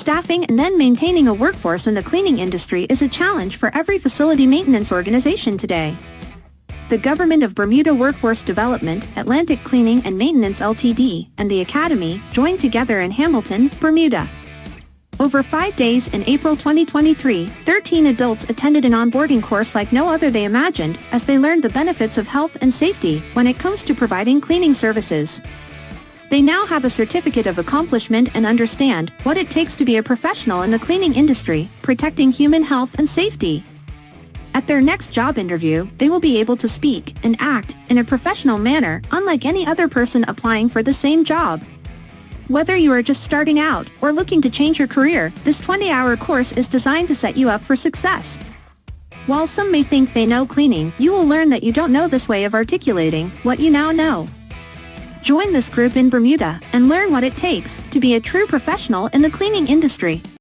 Staffing and then maintaining a workforce in the cleaning industry is a challenge for every facility maintenance organization today. The Government of Bermuda Workforce Development, Atlantic Cleaning and Maintenance Ltd, and the Academy joined together in Hamilton, Bermuda. Over 5 days in April 2023, 13 adults attended an onboarding course like no other they imagined, as they learned the benefits of health and safety when it comes to providing cleaning services. They now have a certificate of accomplishment and understand what it takes to be a professional in the cleaning industry, protecting human health and safety. At their next job interview, they will be able to speak and act in a professional manner, unlike any other person applying for the same job. Whether you are just starting out or looking to change your career, this 20-hour course is designed to set you up for success. While some may think they know cleaning, you will learn that you don't know this way of articulating what you now know. Join this group in Bermuda and learn what it takes to be a true professional in the cleaning industry.